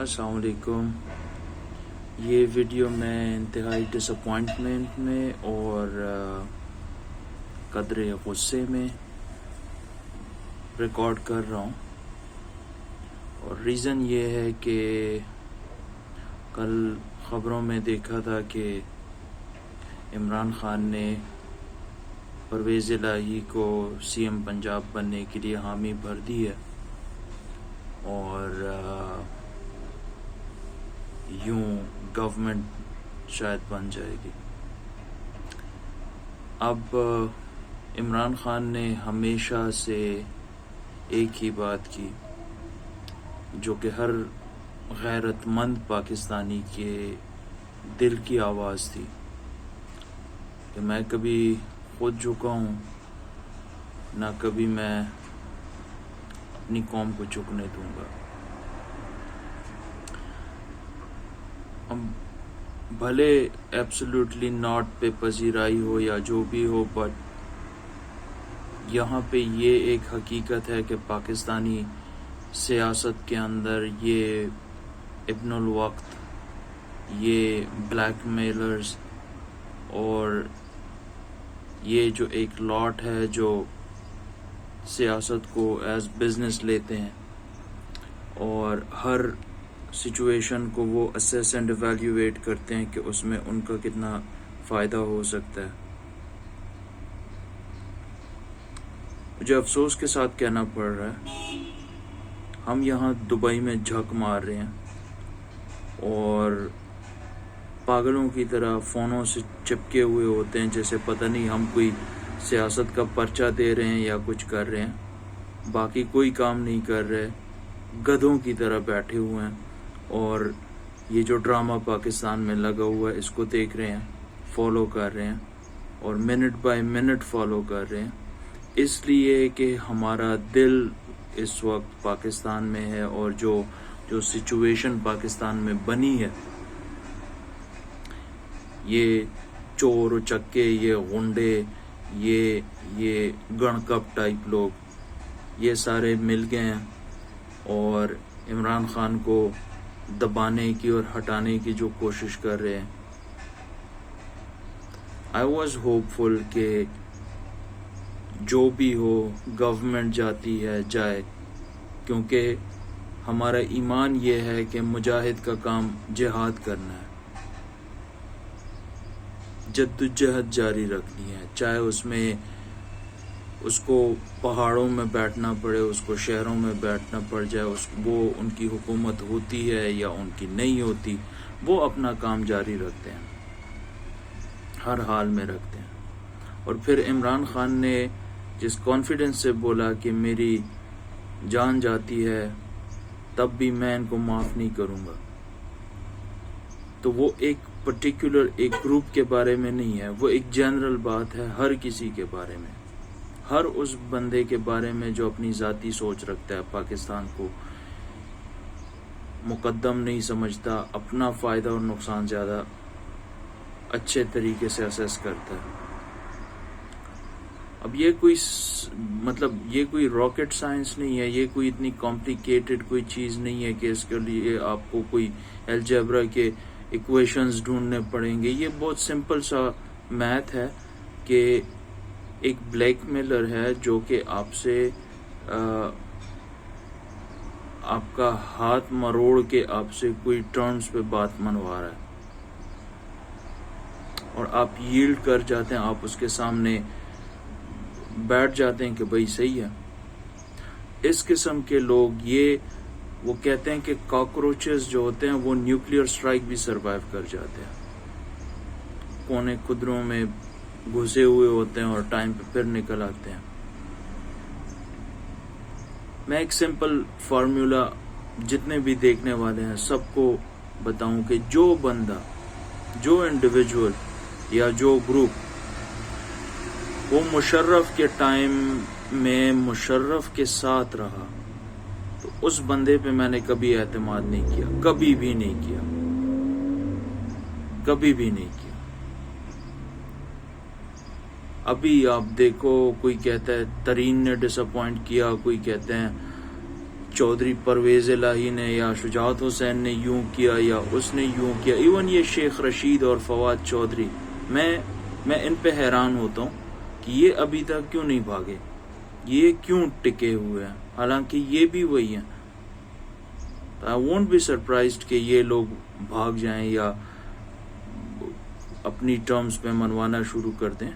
السلام علیکم. یہ ویڈیو میں انتہائی ڈس اپوائنٹمنٹ میں اور قدرے غصے میں ریکارڈ کر رہا ہوں، اور ریزن یہ ہے کہ کل خبروں میں دیکھا تھا کہ عمران خان نے پرویز الہی کو سی ایم پنجاب بننے کے لیے حامی بھر دی ہے، اور یوں گورنمنٹ شاید بن جائے گی. اب عمران خان نے ہمیشہ سے ایک ہی بات کی جو کہ ہر غیرت مند پاکستانی کے دل کی آواز تھی کہ میں کبھی خود جھکا ہوں، نہ کبھی میں اپنی قوم کو جھکنے دوں گا. بھلے ایبسلیوٹلی ناٹ پہ پذیرائی ہو یا جو بھی ہو، بٹ یہاں پہ یہ ایک حقیقت ہے کہ پاکستانی سیاست کے اندر یہ ابن الوقت، یہ بلیک میلرز اور یہ جو ایک لاٹ ہے جو سیاست کو ایز بزنس لیتے ہیں اور ہر سچویشن کو وہ اسیس اینڈ ایویلیویٹ کرتے ہیں کہ اس میں ان کا کتنا فائدہ ہو سکتا ہے. مجھے افسوس کے ساتھ کہنا پڑ رہا ہے، ہم یہاں دبئی میں جھک مار رہے ہیں اور پاگلوں کی طرح فونوں سے چپکے ہوئے ہوتے ہیں، جیسے پتہ نہیں ہم کوئی سیاست کا پرچہ دے رہے ہیں یا کچھ کر رہے ہیں. باقی کوئی کام نہیں کر رہے، گدھوں کی طرح بیٹھے ہوئے ہیں اور یہ جو ڈرامہ پاکستان میں لگا ہوا ہے اس کو دیکھ رہے ہیں، فالو کر رہے ہیں اور منٹ بائی منٹ فالو کر رہے ہیں، اس لیے کہ ہمارا دل اس وقت پاکستان میں ہے، اور جو سچویشن پاکستان میں بنی ہے، یہ چور و چکے، یہ غنڈے، یہ گن کپ ٹائپ لوگ، یہ سارے مل گئے ہیں اور عمران خان کو دبانے کی اور ہٹانے کی جو کوشش کر رہے ہیں. آئی واز ہوپ فل کہ جو بھی ہو گورنمنٹ جاتی ہے جائے، کیونکہ ہمارا ایمان یہ ہے کہ مجاہد کا کام جہاد کرنا ہے، جدوجہد جاری رکھنی ہے، چاہے اس میں اس کو پہاڑوں میں بیٹھنا پڑے، اس کو شہروں میں بیٹھنا پڑ جائے، وہ ان کی حکومت ہوتی ہے یا ان کی نہیں ہوتی، وہ اپنا کام جاری رکھتے ہیں، ہر حال میں رکھتے ہیں. اور پھر عمران خان نے جس کانفیڈنس سے بولا کہ میری جان جاتی ہے تب بھی میں ان کو معاف نہیں کروں گا، تو وہ ایک پرٹیکولر ایک گروپ کے بارے میں نہیں ہے، وہ ایک جنرل بات ہے ہر کسی کے بارے میں، ہر اس بندے کے بارے میں جو اپنی ذاتی سوچ رکھتا ہے، پاکستان کو مقدم نہیں سمجھتا، اپنا فائدہ اور نقصان زیادہ اچھے طریقے سے اسیس کرتا ہے. اب یہ کوئی راکٹ سائنس نہیں ہے، یہ کوئی اتنی کمپلیکیٹڈ کوئی چیز نہیں ہے کہ اس کے لیے آپ کو کوئی الجبرا کے ایکویشنز ڈھونڈنے پڑیں گے. یہ بہت سمپل سا میتھ ہے کہ ایک بلیک میلر ہے جو کہ آپ سے آپ کا ہاتھ مروڑ کے آپ سے کوئی ٹرمز پہ بات منوا رہا ہے اور آپ ییلڈ کر جاتے ہیں، آپ اس کے سامنے بیٹھ جاتے ہیں کہ بھائی صحیح ہے. اس قسم کے لوگ وہ کہتے ہیں کہ کاکروچز جو ہوتے ہیں وہ نیوکلیئر سٹرائک بھی سروائیو کر جاتے ہیں، کونے خدروں میں گھسے ہوئے ہوتے ہیں اور ٹائم پہ پھر نکل آتے ہیں. میں ایک سمپل فارمولا جتنے بھی دیکھنے والے ہیں سب کو بتاؤں کہ جو بندہ، جو انڈیویجول یا جو گروپ وہ مشرف کے ٹائم میں مشرف کے ساتھ رہا، تو اس بندے پہ میں نے کبھی اعتماد نہیں کیا، کبھی بھی نہیں کیا، کبھی بھی نہیں کیا. ابھی آپ دیکھو، کوئی کہتا ہے ترین نے ڈس اپوائنٹ کیا، کوئی کہتے ہیں چودھری پرویز الہی نے یا شجاعت حسین نے یوں کیا یا اس نے یوں کیا، ایون یہ شیخ رشید اور فواد چودھری، میں ان پہ حیران ہوتا ہوں کہ یہ ابھی تک کیوں نہیں بھاگے، یہ کیوں ٹکے ہوئے ہیں، حالانکہ یہ بھی وہی ہیں. I won't be surprised کہ یہ لوگ بھاگ جائیں یا اپنی ٹرمز پہ منوانا شروع کر دیں.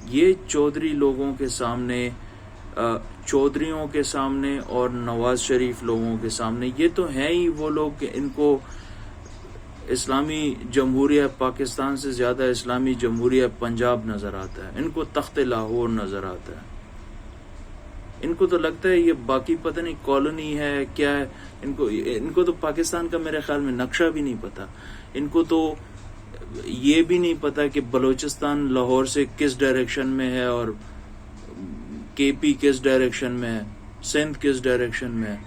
یہ چودھری لوگوں کے سامنے، چودھریوں کے سامنے اور نواز شریف لوگوں کے سامنے، یہ تو ہیں ہی وہ لوگ کہ ان کو اسلامی جمہوریہ پاکستان سے زیادہ اسلامی جمہوریہ پنجاب نظر آتا ہے، ان کو تخت لاہور نظر آتا ہے. ان کو تو لگتا ہے یہ باقی پتہ نہیں کالونی ہے کیا ہے، ان کو تو پاکستان کا میرے خیال میں نقشہ بھی نہیں پتا. ان کو تو یہ بھی نہیں پتا کہ بلوچستان لاہور سے کس ڈائریکشن میں ہے اور کے پی کس ڈائریکشن میں ہے، سندھ کس ڈائریکشن میں ہے.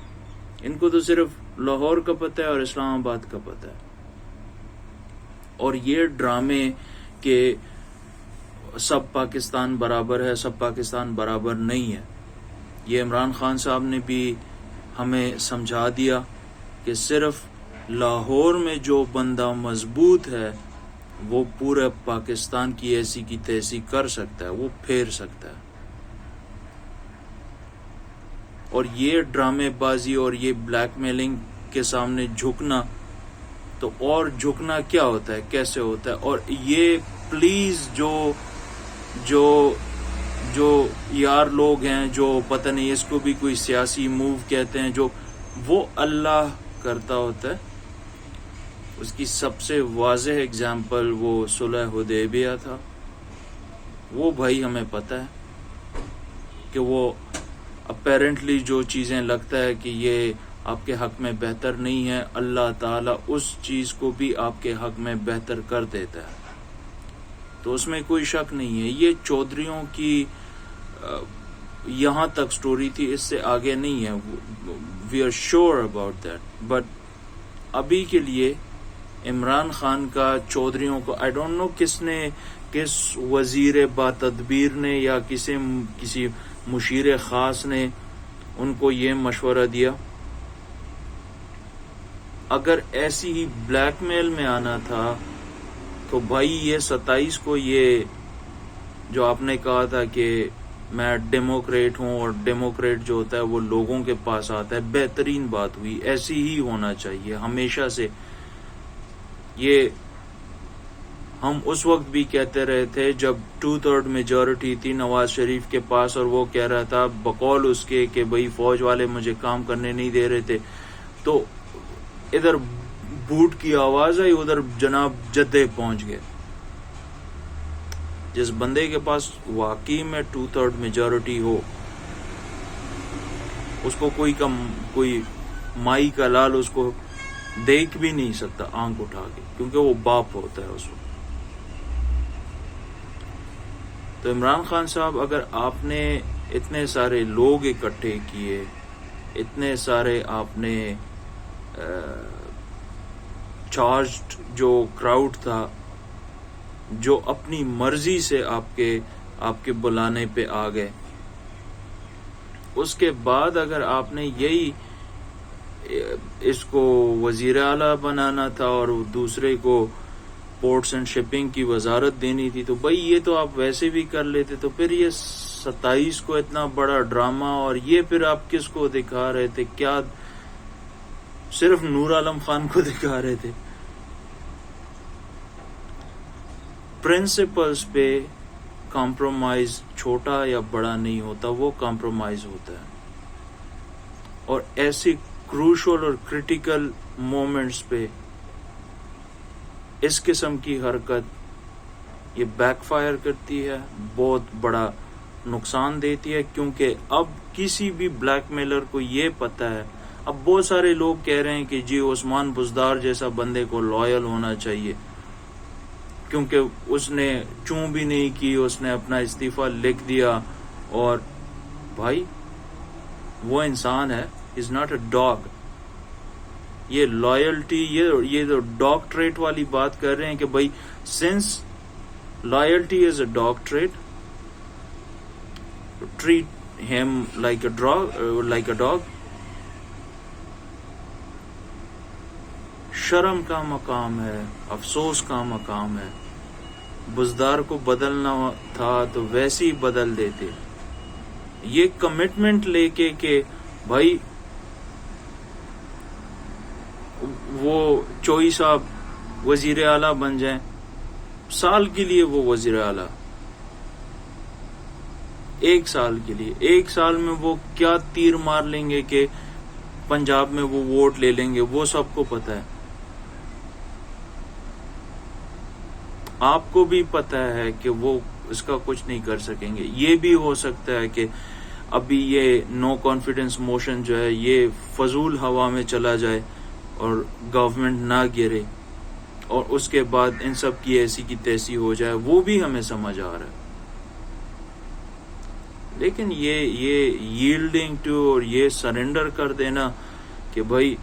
ان کو تو صرف لاہور کا پتہ ہے اور اسلام آباد کا پتہ ہے. اور یہ ڈرامے کہ سب پاکستان برابر ہے، سب پاکستان برابر نہیں ہے، یہ عمران خان صاحب نے بھی ہمیں سمجھا دیا کہ صرف لاہور میں جو بندہ مضبوط ہے وہ پورے پاکستان کی ایسی کی تیسی کر سکتا ہے، وہ پھیر سکتا ہے. اور یہ ڈرامے بازی اور یہ بلیک میلنگ کے سامنے جھکنا، تو اور جھکنا کیا ہوتا ہے، کیسے ہوتا ہے. اور یہ پلیز جو یار لوگ ہیں جو پتہ نہیں اس کو بھی کوئی سیاسی موو کہتے ہیں، جو وہ اللہ کرتا ہوتا ہے. اس کی سب سے واضح اگزامپل وہ صلح حدیبیہ تھا. وہ بھائی ہمیں پتہ ہے کہ وہ اپیرنٹلی جو چیزیں لگتا ہے کہ یہ آپ کے حق میں بہتر نہیں ہے، اللہ تعالیٰ اس چیز کو بھی آپ کے حق میں بہتر کر دیتا ہے. تو اس میں کوئی شک نہیں ہے. یہ چودھریوں کی یہاں تک سٹوری تھی، اس سے آگے نہیں ہے. We are sure about that. But ابھی کے لیے عمران خان کا چودھریوں کو آئی ڈونٹ نو کس وزیر با تدبیر نے یا کسی مشیر خاص نے ان کو یہ مشورہ دیا. اگر ایسی ہی بلیک میل میں آنا تھا تو بھائی یہ 27 کو یہ جو آپ نے کہا تھا کہ میں ڈیموکریٹ ہوں اور ڈیموکریٹ جو ہوتا ہے وہ لوگوں کے پاس آتا ہے، بہترین بات ہوئی. ایسی ہی ہونا چاہیے ہمیشہ سے. یہ ہم اس وقت بھی کہتے رہے تھے جب 2/3 میجورٹی تھی نواز شریف کے پاس اور وہ کہہ رہا تھا بقول اس کے کہ بھئی فوج والے مجھے کام کرنے نہیں دے رہے تھے، تو ادھر بوٹ کی آواز آئی، ادھر جناب جدے پہنچ گئے. جس بندے کے پاس واقعی میں 2/3 میجورٹی ہو، اس کو کوئی مائی کا لال اس کو دیکھ بھی نہیں سکتا آنکھ اٹھا کے، کیونکہ وہ باپ ہوتا ہے اس وقت. تو عمران خان صاحب، اگر آپ نے اتنے سارے لوگ اکٹھے کیے، اتنے سارے آپ نے چارجڈ جو کراؤڈ تھا جو اپنی مرضی سے آپ کے بلانے پہ آ گئے، اس کے بعد اگر آپ نے یہی اس کو وزیر اعلیٰ بنانا تھا اور دوسرے کو پورٹس اینڈ شپنگ کی وزارت دینی تھی، تو بھائی یہ تو آپ ویسے بھی کر لیتے. تو پھر یہ 27 کو اتنا بڑا ڈرامہ، اور یہ پھر آپ کس کو دکھا رہے تھے؟ کیا صرف نور عالم خان کو دکھا رہے تھے؟ پرنسپلز پہ کمپرومائز چھوٹا یا بڑا نہیں ہوتا، وہ کمپرومائز ہوتا ہے. اور ایسی کروشل اور کرٹیکل مومنٹس پہ اس قسم کی حرکت یہ بیک فائر کرتی ہے، بہت بڑا نقصان دیتی ہے. کیونکہ اب کسی بھی بلیک میلر کو یہ پتہ ہے، اب بہت سارے لوگ کہہ رہے ہیں کہ جی عثمان بزدار جیسا بندے کو لائل ہونا چاہیے، کیونکہ اس نے چوں بھی نہیں کی، اس نے اپنا استعفیٰ لکھ دیا. اور بھائی وہ انسان ہے، از ناٹ اے ڈاگ. یہ لائلٹی، یہ جو ڈاگ ٹریٹ والی بات کر رہے ہیں کہ بھائی sense loyalty is a dog treat, treat him like a dog. شرم کا مقام ہے، افسوس کا مقام ہے. بزدار کو بدلنا تھا تو ویسے ہی بدل دیتے. یہ کمٹمنٹ لے کے کہ بھائی وہ چوئی صاحب وزیر اعلیٰ بن جائیں، سال کے لیے وہ وزیر اعلیٰ، ایک سال کے لیے، ایک سال میں وہ کیا تیر مار لیں گے کہ پنجاب میں وہ ووٹ لے لیں گے، وہ سب کو پتہ ہے. آپ کو بھی پتہ ہے کہ وہ اس کا کچھ نہیں کر سکیں گے. یہ بھی ہو سکتا ہے کہ ابھی یہ نو کانفیڈنس موشن جو ہے یہ فضول ہوا میں چلا جائے اور گورنمنٹ نہ گرے، اور اس کے بعد ان سب کی ایسی کی تیسی ہو جائے. وہ بھی ہمیں سمجھ آ رہا ہے. لیکن یہ ییلڈنگ ٹو اور یہ سرنڈر کر دینا کہ بھائی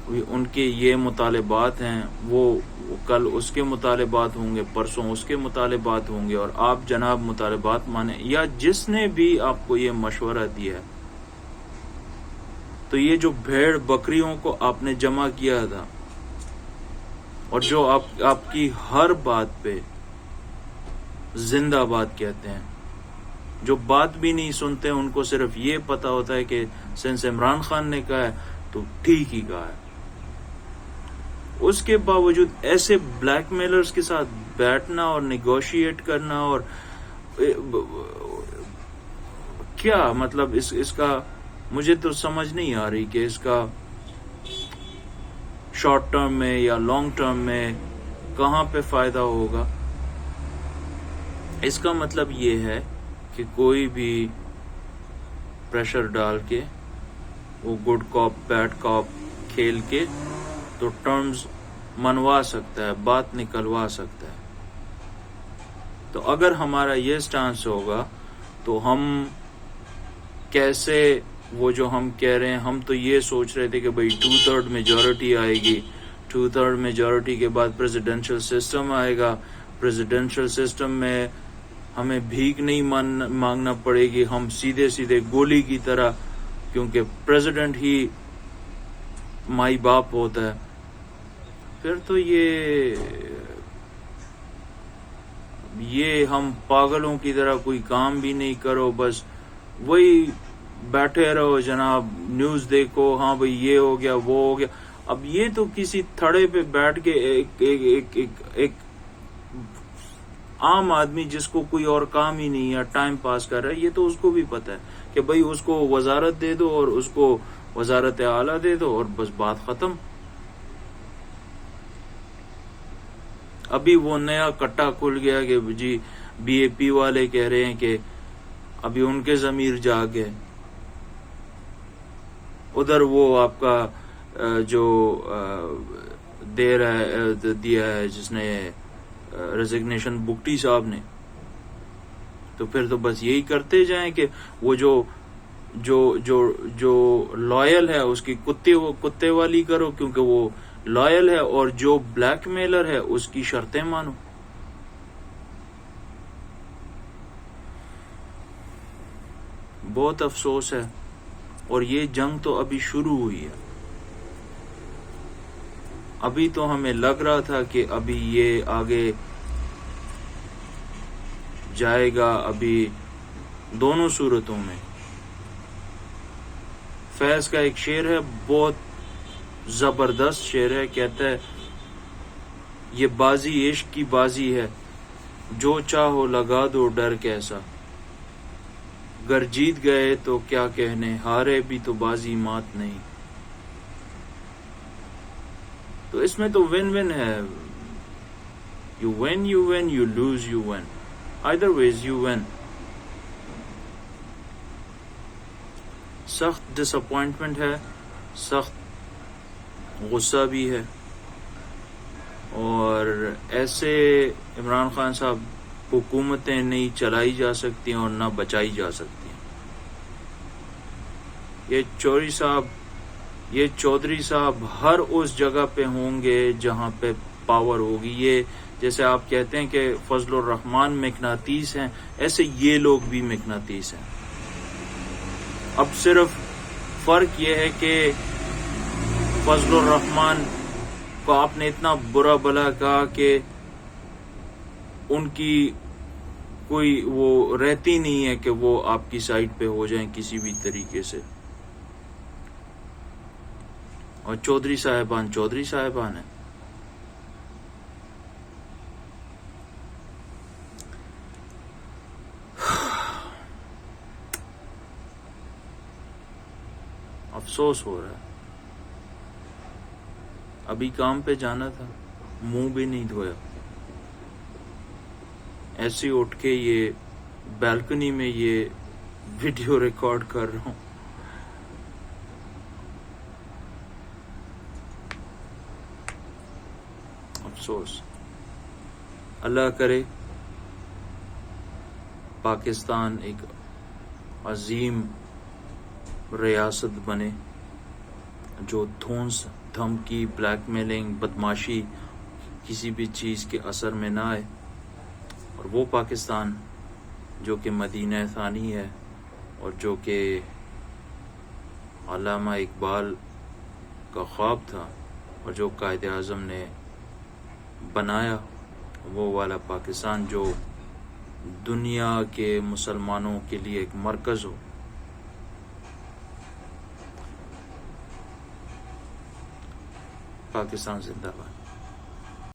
ان کے یہ مطالبات ہیں، وہ کل اس کے مطالبات ہوں گے، پرسوں اس کے مطالبات ہوں گے، اور آپ جناب مطالبات مانیں. یا جس نے بھی آپ کو یہ مشورہ دیا ہے، تو یہ جو بھیڑ بکریوں کو آپ نے جمع کیا تھا اور جو آپ کی ہر بات پہ زندہ باد کہتے ہیں، جو بات بھی نہیں سنتے، ان کو صرف یہ پتا ہوتا ہے کہ سنس عمران خان نے کہا ہے تو ٹھیک ہی کہا ہے. اس کے باوجود ایسے بلیک میلرز کے ساتھ بیٹھنا اور نیگوشیٹ کرنا، اور کیا مطلب اس کا مجھے تو سمجھ نہیں آ رہی کہ اس کا شارٹ ٹرم میں یا لانگ ٹرم میں کہاں پہ فائدہ ہوگا. اس کا مطلب یہ ہے کہ کوئی بھی پریشر ڈال کے وہ گڈ کاپ بیڈ کاپ کھیل کے تو ٹرمز منوا سکتا ہے، بات نکلوا سکتا ہے. تو اگر ہمارا یہ سٹانس ہوگا تو ہم کیسے وہ جو ہم کہہ رہے ہیں، ہم تو یہ سوچ رہے تھے کہ بھئی 2/3 میجورٹی آئے گی، 2/3 میجورٹی کے بعد پریزیڈنشل سسٹم آئے گا، پریزیڈنشل سسٹم میں ہمیں بھیک نہیں مانگنا پڑے گی، ہم سیدھے سیدھے گولی کی طرح، کیونکہ پریزیڈنٹ ہی مائی باپ ہوتا ہے. پھر تو یہ ہم پاگلوں کی طرح کوئی کام بھی نہیں کرو، بس وہی بیٹھے رہو جناب، نیوز دیکھو، ہاں بھئی یہ ہو گیا وہ ہو گیا. اب یہ تو کسی تھڑے پہ بیٹھ کے ایک عام آدمی جس کو کوئی اور کام ہی نہیں ہے، ٹائم پاس کر رہا ہے، یہ تو اس کو بھی پتہ ہے کہ بھئی اس کو وزارت دے دو اور اس کو وزارت اعلیٰ دے دو اور بس بات ختم. ابھی وہ نیا کٹا کھل گیا کہ جی بی اے پی والے کہہ رہے ہیں کہ ابھی ان کے ضمیر جاگ گئے. ادھر وہ آپ کا جو دیا ہے جس نے ریزگنیشن بگٹی صاحب نے، تو پھر تو بس یہی کرتے جائیں کہ وہ جو لائل ہے اس کی کتے والی کرو کیونکہ وہ لائل ہے، اور جو بلیک میلر ہے اس کی شرطیں مانو. بہت افسوس ہے، اور یہ جنگ تو ابھی شروع ہوئی ہے. ابھی تو ہمیں لگ رہا تھا کہ ابھی یہ آگے جائے گا، ابھی دونوں صورتوں میں. فیض کا ایک شعر ہے، بہت زبردست شعر ہے، کہتا ہے یہ بازی عشق کی بازی ہے، جو چاہو لگا دو ڈر کیسا، گر جیت گئے تو کیا کہنے، ہارے بھی تو بازی مات نہیں. تو اس میں تو ون ہے، you win you lose you win, either ways you win. سخت ڈس اپوائنٹمنٹ ہے، سخت غصہ بھی ہے، اور ایسے عمران خان صاحب حکومتیں نہیں چلائی جا سکتی اور نہ بچائی جا سکتی. یہ چودھری صاحب ہر اس جگہ پہ ہوں گے جہاں پہ پاور ہوگی. یہ جیسے آپ کہتے ہیں کہ فضل الرحمان مقناطیس ہیں، ایسے یہ لوگ بھی مقناطیس ہیں. اب صرف فرق یہ ہے کہ فضل الرحمان کو آپ نے اتنا برا بلا کہا کہ ان کی کوئی وہ رہتی نہیں ہے کہ وہ آپ کی سائٹ پہ ہو جائیں کسی بھی طریقے سے. اور چودھری صاحبان ہیں. افسوس ہو رہا ہے. ابھی کام پہ جانا تھا, منہ بھی نہیں دھویا, ایسے اٹھ کے یہ بالکنی میں یہ ویڈیو ریکارڈ کر رہا ہوں. افسوس. اللہ کرے پاکستان ایک عظیم ریاست بنے جو دھونس, دھمکی, بلیک میلنگ, بدماشی کسی بھی چیز کے اثر میں نہ آئے, اور وہ پاکستان جو کہ مدینہ ثانی ہے اور جو کہ علامہ اقبال کا خواب تھا اور جو قائد اعظم نے بنایا, وہ والا پاکستان جو دنیا کے مسلمانوں کے لیے ایک مرکز ہو. پاکستان زندہ باد.